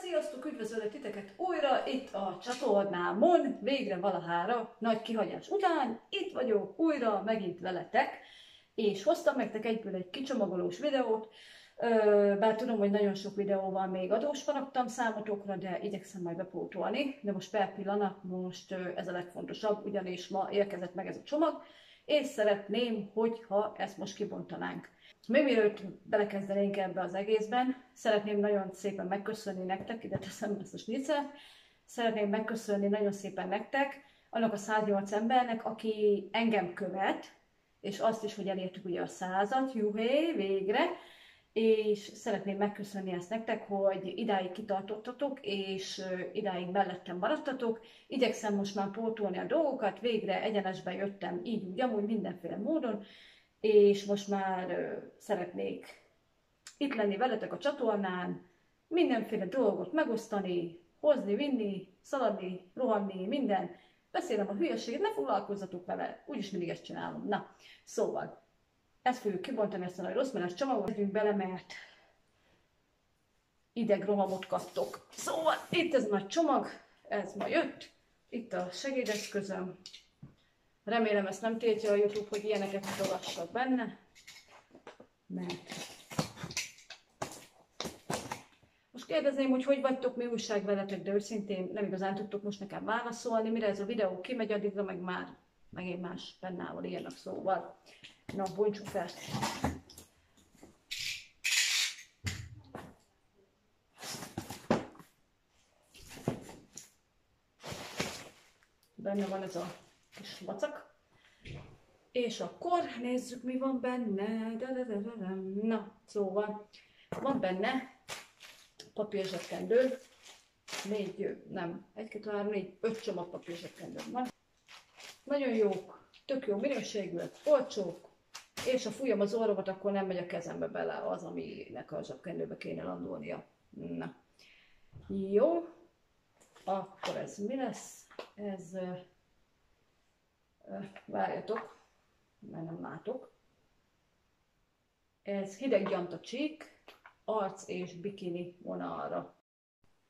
Sziasztok, üdvözöllek titeket újra itt a csatornámon, végre valahára, nagy kihagyás után, itt vagyok újra megint veletek, és hoztam nektek egyből egy kicsomagolós videót, bár tudom, hogy nagyon sok videóval még adós maradtam számotokra, de igyekszem majd bepótolni, de most per pillanat, most ez a legfontosabb, ugyanis ma érkezett meg ez a csomag, és szeretném, hogyha ezt most kibontanánk. Még mielőtt belekezdenénk ebbe az egészben, szeretném nagyon szépen megköszönni nektek, ide teszem ezt a snicelt, szeretném megköszönni nagyon szépen nektek, annak a 108 embernek, aki engem követ, és azt is, hogy elértük ugye a 100-at, juhé, végre, és szeretném megköszönni ezt nektek, hogy idáig kitartottatok, és idáig mellettem maradtatok. Igyekszem most már pótolni a dolgokat, végre egyenesben jöttem így úgy, amúgy mindenféle módon, és most már szeretnék itt lenni veletek a csatornán, mindenféle dolgot megosztani, hozni, vinni, szaladni, rohanni, minden. Beszélem a hülyeséget, ne foglalkozzatok vele, úgyis mindig ezt csinálom. Na, szóval, ezt fogjuk kibontani, ezt a nagy rossz menes csomagot, megyünk bele, mert idegrohamot kaptok. Szóval, itt ez a nagy csomag, ez ma jött, itt a segédeszközöm. Remélem ezt nem tiltja a YouTube, hogy ilyeneket mutogassak benne, mert most kérdezném, hogy hogy vagytok, mi újság veletek, de őszintén nem igazán tudtok most nekem válaszolni, mire ez a videó kimegy, addigra meg már megint más pennával írnak, szóval na, bontsuk fel. Benne van ez a kis vacak. És akkor nézzük, mi van benne. Na, szóval van benne papírzsekkendő. 5 csomag papírzsekkendő van. Nagyon jók, tök jó minőségűek, olcsók, és ha fújom az orromat, akkor nem megy a kezembe bele az, aminek a zsebkendőbe kéne landolnia. Na, jó. Akkor ez mi lesz? Ez, várjatok, mert nem látok. Ez hideg gyantacsík, arc és bikini vonalra.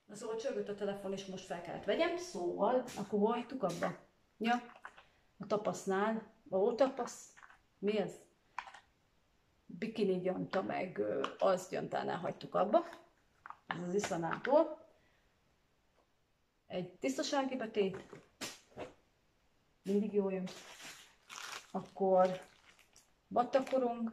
Na szóval csörgött a telefon, és most fel kellett vegyem, szóval akkor hol hagytuk abba? Ja, a tapasznál. Ó, tapasz? Mi ez? Bikini gyanta, meg az gyantánál hagytuk abba. Ez az iszanától. Egy tisztasági betét, mindig jól jön. Akkor vattakorong,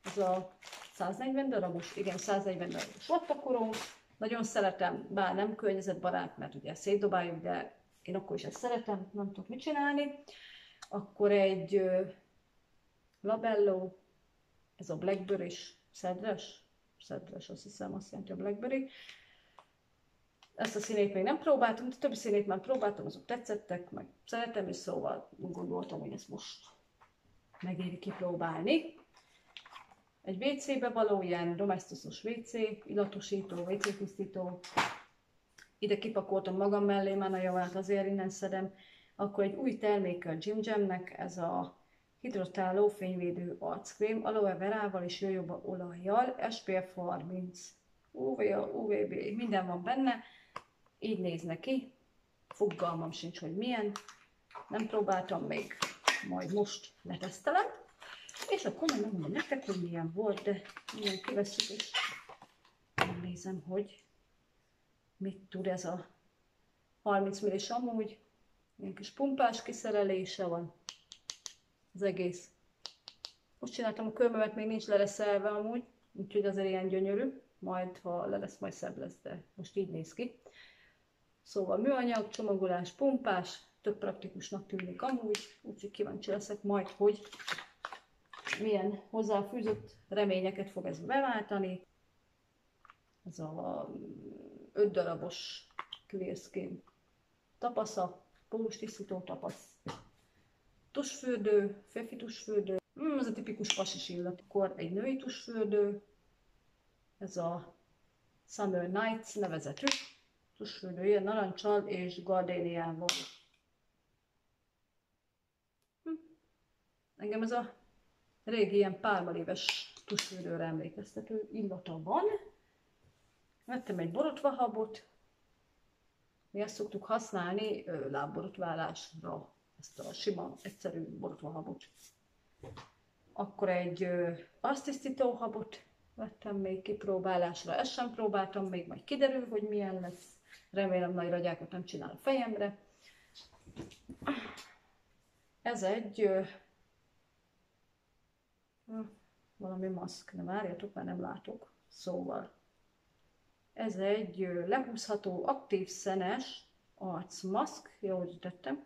ez a 140 darabos, igen, 140 darabos vattakorong. Nagyon szeretem, bár nem környezetbarát, mert ugye szétdobáljuk, de én akkor is ezt szeretem, nem tudok mit csinálni. Akkor egy labelló, ez a blackberry-s, szedres, azt hiszem, azt jelenti a blackberry. Ezt a színét még nem próbáltam, de többi színét már próbáltam, azok tetszettek, meg szeretem, és szóval gondoltam, hogy ezt most megéri kipróbálni. Egy WC-be való, ilyen domesztosos WC, illatosító, WC tisztító. Ide kipakoltam magam mellé már a javát, azért innen szedem. Akkor egy új terméke a Jim Jamnek, ez a hidrotáló fényvédő arckrém, aloe verával és jojoba olajjal, SPF 30, UVA, UVB, minden van benne. Így néz neki, fogalmam sincs, hogy milyen, nem próbáltam még, majd most letesztelem, és akkor megmondom nektek, hogy milyen volt, de milyen kivesszük, és nézem, hogy mit tud ez a 30 millis amúgy, ilyen kis pumpás kiszerelése van az egész. Most csináltam a körmömet, még nincs lereszelve amúgy, úgyhogy azért ilyen gyönyörű, majd ha le lesz, majd szebb lesz, de most így néz ki. Szóval műanyag, csomagolás, pumpás, tök praktikusnak tűnik amúgy, úgyhogy kíváncsi leszek majd, hogy milyen hozzáfűzött reményeket fog ez beváltani. Ez a 5 darabos Clear Skin tapasza, pólustisztító tapasz, tusfürdő, férfi tusfürdő, ez a tipikus pasis illat. Akkor egy női tusfürdő, ez a Summer Nights nevezetű tusfürdő, ilyen narancsal és gardéniával. Engem ez a régi ilyen pármaléves tusfürdőre emlékeztető illata van. Vettem egy borotvahabot, mi ezt szoktuk használni lábborotválásra, ezt a sima, egyszerű borotvahabot. Akkor egy arctisztító habot vettem még kipróbálásra, ezt sem próbáltam még, majd kiderül, hogy milyen lesz. Remélem nagy ragyákat nem csinál a fejemre. Ez egy valami maszk, nem várjatok, mert nem látok. Szóval ez egy lehúzható, aktív szenes arcmaszk, jó, hogy tettem.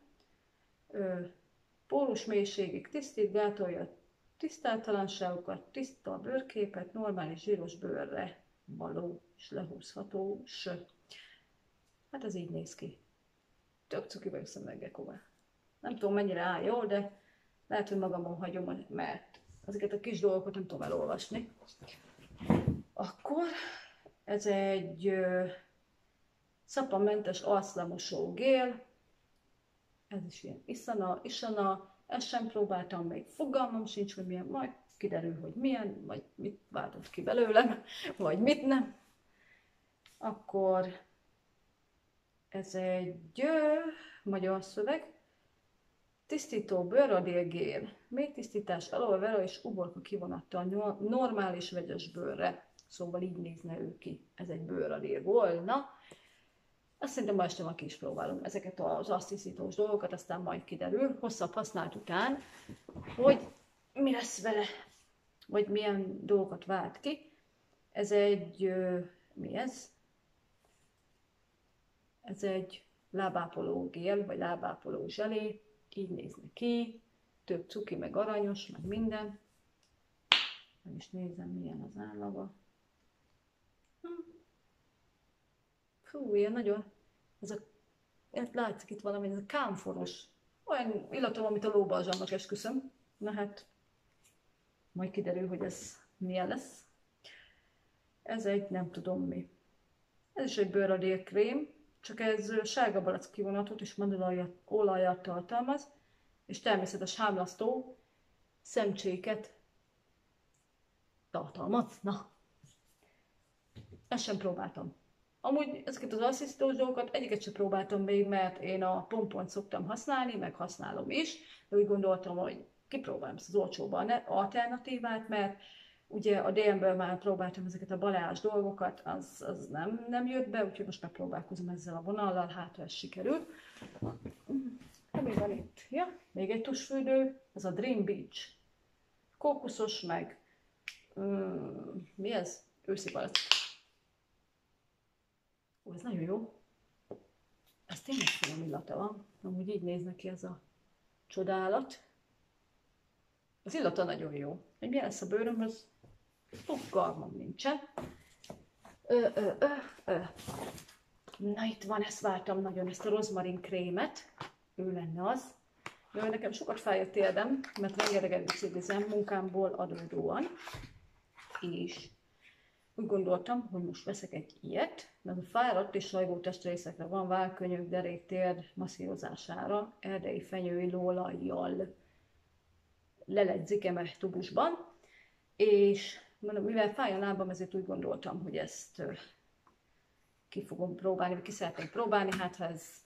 Pórus mélységig tisztít, gátolja a tisztátalanságokat, tiszta a bőrképet, normális zsíros bőrre való és lehúzható. Hát ez így néz ki. Tök cuki vagyok szemüveggekóval. Nem tudom mennyire áll jól, de lehet, hogy magamon hagyom, mert ezeket a kis dolgokat nem tudom elolvasni. Akkor ez egy szappanmentes arclemosó gél. Ez is ilyen isana. Ezt sem próbáltam még, fogalmam sincs, hogy milyen, majd kiderül, hogy milyen, vagy mit váltott ki belőlem, vagy mit nem. Akkor ez egy magyar szöveg, tisztító bőrradélgél, mély tisztítás, aloe vera és uborka kivonattal normális vegyes bőrre. Szóval így nézne ő ki, ez egy bőrradél volna. Azt szerintem ma este már ki is próbálom ezeket az arctisztítós dolgokat, aztán majd kiderül, hosszabb használat után, hogy mi lesz vele, vagy milyen dolgokat vált ki. Ez egy, mi ez? Ez egy lábápoló gél, vagy lábápoló zselé, így nézne ki, több cuki, meg aranyos, meg minden. Meg is nézem, milyen az állaga. Fú, ilyen nagyon, látszik itt valami, ez a kámforos, olyan illatom, amit a lóbalzsamnak esküszöm. Na hát, majd kiderül, hogy ez milyen lesz. Ez egy nem tudom mi. Ez is egy bőrradélkrém, csak ez sárga balack kivonatot és mandelolajat tartalmaz, és természetes hámlasztó szemcséket tartalmaz. Na, ezt sem próbáltam. Amúgy ezeket az arctisztítós dolgokat egyiket sem próbáltam még, mert én a pompont szoktam használni, meg használom is, de úgy gondoltam, hogy kipróbálom ezt az olcsóban alternatívát, mert ugye a DM-ből már próbáltam ezeket a baleás dolgokat, az nem jött be, úgyhogy most megpróbálkozom ezzel a vonallal, hát ha ez sikerül. Mi van itt? Ja, még egy tusfürdő, ez a Dream Beach. Kókuszos meg, mi ez? Őszi palack. Ó, ez nagyon jó. Ez tényleg finom illata van. Amúgy így néz neki ez a csodálat. Az illata nagyon jó. Hogy milyen lesz a bőrömhöz? Fogalmam nincsen. Na itt van, ezt vártam nagyon, ezt a rozmarin krémet. Ő lenne az. Jó, nekem sokat fáj a térdem, mert rengeteget biciklizem munkámból adódóan. És úgy gondoltam, hogy most veszek egy ilyet, mert a fáradt és sajgó testrészekre van, válkönyök, derék, térd masszírozására, erdei fenyőillóolajjal leledzik tubusban, és mivel fáj a lábam, ezért úgy gondoltam, hogy ezt ki fogom próbálni, vagy ki szeretnék próbálni, hát ha ez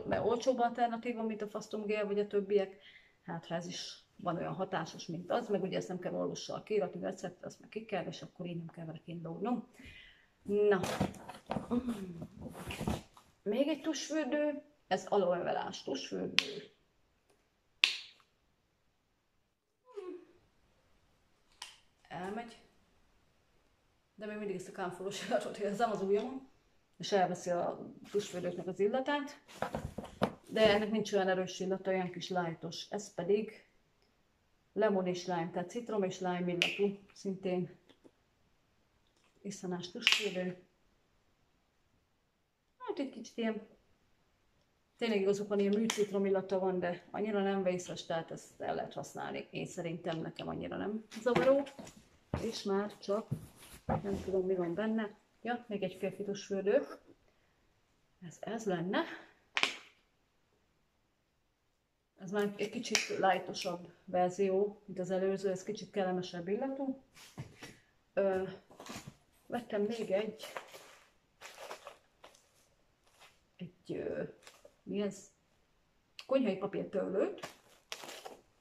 mert olcsóbb alternatíva, mint a fasztomgél, vagy a többiek, hát ha ez is van olyan hatásos, mint az, meg ugye ezt nem kell olvassa a kiiratú recept, azt meg ki kell, és akkor így nem kell vele kínlódnom. Na, még egy tusfürdő, ez aloe verás tusfürdő. Elmegy, de még mindig ezt a kámforos illatot érzem az ujjamon, és elveszi a tusfürdőknek az illatát, de ennek nincs olyan erős illata, olyan kis lightos, ez pedig lemon és lime, tehát citrom és lime illatú, szintén iszanás tusfürdő. Hát egy kicsit ilyen, tényleg igazukban ilyen műcitrom illata van, de annyira nem vészes, tehát ezt el lehet használni. Én szerintem nekem annyira nem zavaró. És már csak, nem tudom mi van benne. Ja, még egy férfi tusfürdő. Ez lenne. Ez már egy kicsit lightosabb verzió, mint az előző, ez kicsit kellemesebb illatú. Vettem még egy mi ez? Konyhai papírtörlőt,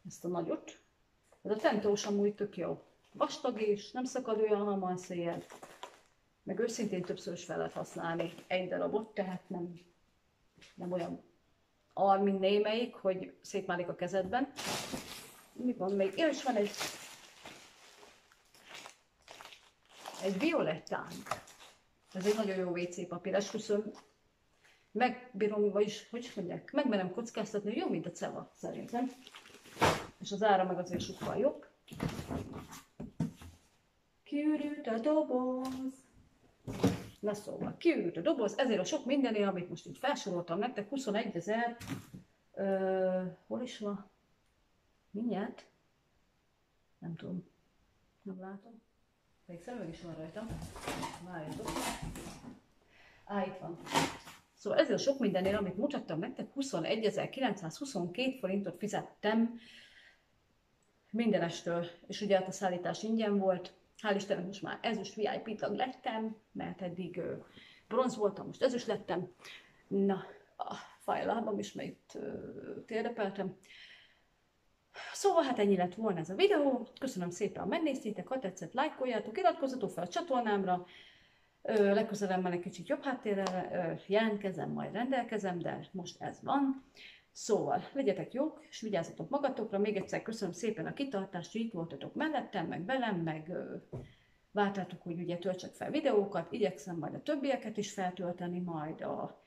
ezt a nagyot. Ez a tentós amúgy tök jó. Vastag és nem szakad olyan hamar széjjel. Meg őszintén többször is fel lehet használni egy darabot, tehát nem olyan mint némelyik, hogy szétmálik a kezedben. Mi van még? Ja, és van egy violettánk. Ez egy nagyon jó WC papír. Esküszöm, megbírom, vagyis hogy mondják, megmerem kockáztatni, hogy jó, mint a ceva, szerintem. És az ára meg azért sokkal jobb. Kiürült a doboz. Na szóval, kiürült a doboz, ezért a sok mindenért, amit most így felsoroltam nektek, 21 000, hol is van? Mindjárt? Nem tudom, nem látom. Pedig szemüveg is van rajtam. Várjatok. Itt van. Szóval ezért a sok mindenért, amit mutattam nektek, 21.922 forintot fizettem mindenestől, és ugye hát a szállítás ingyen volt. Hál' Istennek most már ezüst VIP tag lettem, mert eddig bronz voltam, most ezüst lettem. Na, fáj a lábam is, mert itt térdepeltem. Szóval hát ennyi lett volna ez a videó. Köszönöm szépen, hogy megnéztétek, ha tetszett, lájkoljátok, iratkozzatok fel a csatornámra. Legközelebb már egy kicsit jobb háttérrel jelentkezem, majd rendelkezem, de most ez van. Szóval legyetek jók, és vigyázzatok magatokra. Még egyszer köszönöm szépen a kitartást, hogy itt voltatok mellettem, meg velem, meg vártátok, hogy ugye töltsek fel videókat. Igyekszem majd a többieket is feltölteni, majd a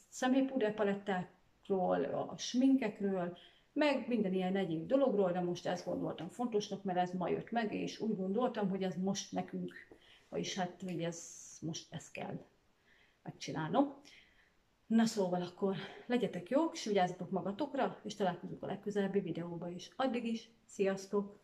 szemhéjpúder palettákról, a sminkekről, meg minden ilyen egyéb dologról, de most ezt gondoltam fontosnak, mert ez ma jött meg, és úgy gondoltam, hogy ez most nekünk, vagyis hát, hogy most ezt kell megcsinálnom. Na szóval akkor legyetek jók, és vigyázzatok magatokra, és találkozunk a legközelebbi videóban is. Addig is, sziasztok!